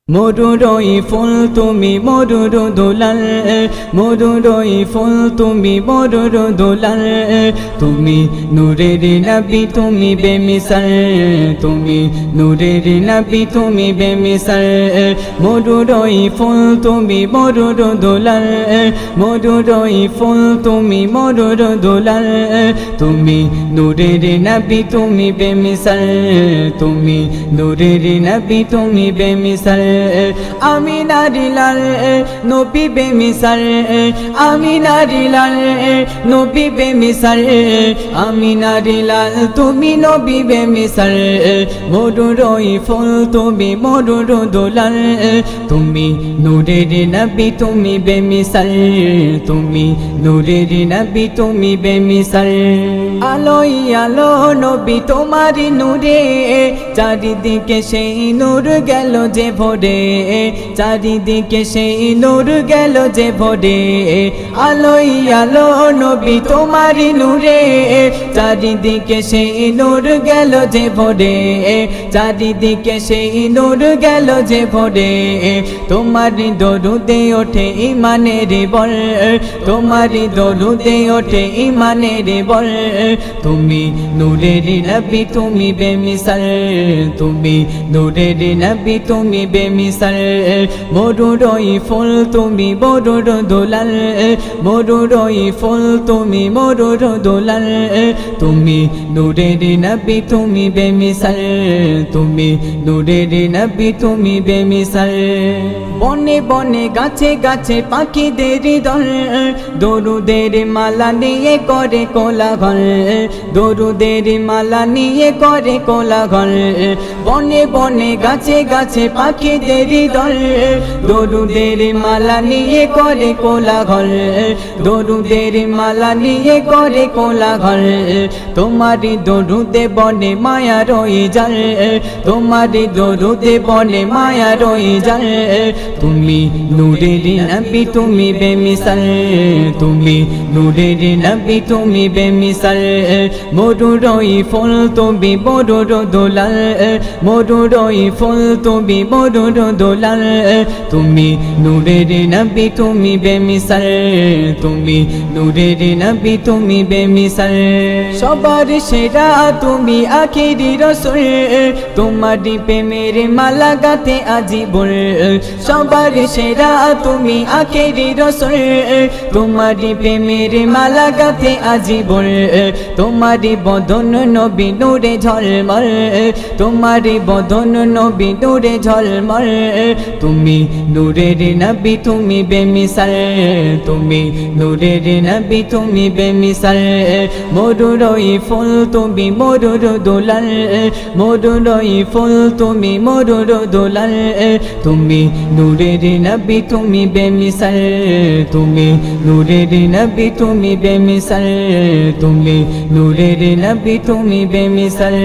মরুরই ফুল তুমি মরুর দোলাল, মরুরই ফুল তুমি মরুর দোলাল, তুমি নূরের নবী তুমি বেমিসাল, তুমি নূরের নবী তুমি বেমিসাল। মরুরই ফুল তুমি মরুর দোলাল, মরুরই ফুল তুমি মরুর দোলাল, তুমি নূরের নবী তুমি বেমিসাল, তুমি নূরের নবী তুমি বেমিসাল। আমিনার লাল নবী বেমিসাল, আমিনার লাল নবী বেমিসাল, আমিনার লাল তুমি নবী বেমিসাল। মরুরই ফুল তুমি মরুর দোলাল, তুমি নূরের নবী তুমি বেমিসাল, তুমি নূরের নবী তুমি বেমিসাল। আলোই আলো নবী তোমার নূরে, চারিদিকে সেই নূর গেল যে ভরে, চারিদিকে সেই নূর গেল যে ভরে। আলোই আলো নবী তোমার নূরে, চারিদিকে সেই নূর গেল যে ভরে, চারিদিকে সেই নূর গেল যে ভরে। তোমার দরুদে ওঠে ইমানের বল, তোমার দরুদে ওঠে ইমানের বল। তুমি নূরের নবী তুমি বেমিসাল, তুমি নূরের নবী তুমি বেমিসাল। মরুরই ফুল তুমি মরুর দোলাল, মরুরই ফুল তুমি মরুর দোলাল, তুমি নূরের নবী তুমি বেমিসাল, তুমি নূরের নবী তুমি বেমিসাল। বনে বনে গাছে গাছে পাখিদের দল, দরুদের মালা নিয়ে করে কোলাহল, দরুদের মালা নিয়ে করে কোলাহল। বনে বনে গাছে গাছে পাখিদের দল, দরুদের মালা নিয়ে করে কোলাহল, দরুদের মালা নিয়ে করে কোলাহল। তোমারি দরুদে বনে মায়া রই জাল, তোমারি দরুদে বনে মায়া রই জাল। তুমি নূরের নবী তুমি বেমিসাল, তুমি নূরের নবী তুমি বেমিসাল। মরুরই ফুল তুমি মরুর দোলাল, মরুরই ফুল তুমি মরুর দোলাল, তুমি নূরের নবী তুমি বেমিসাল, তুমি নূরের নবী তুমি বেমিসাল। সবার সেরা তুমি আখিরি রাসূল, তোমারি প্রেমের মালা গাঁথে আজীবন। সবার সেরা তুমি আখিরি রাসূল, তোমারি প্রেমের মালা গাঁথে আজীবন। তোমারি বদন নবী নূরে ঝলমল, তোমারি বদন নবী নূরে ঝলমল। তুমি নূরের নবী তুমি বেমিসাল, তুমি নূরের নবী তুমি বেমিসাল। মরুরই ফুল তুমি মরুর দোলাল, মরুরই ফুল তুমি মরুর দোলাল, তুমি নূরের নবী তুমি বেমিসাল, তুমি নূরের নবী তুমি বেমিসাল, তুমি নূরের নবী তুমি বেমিসাল।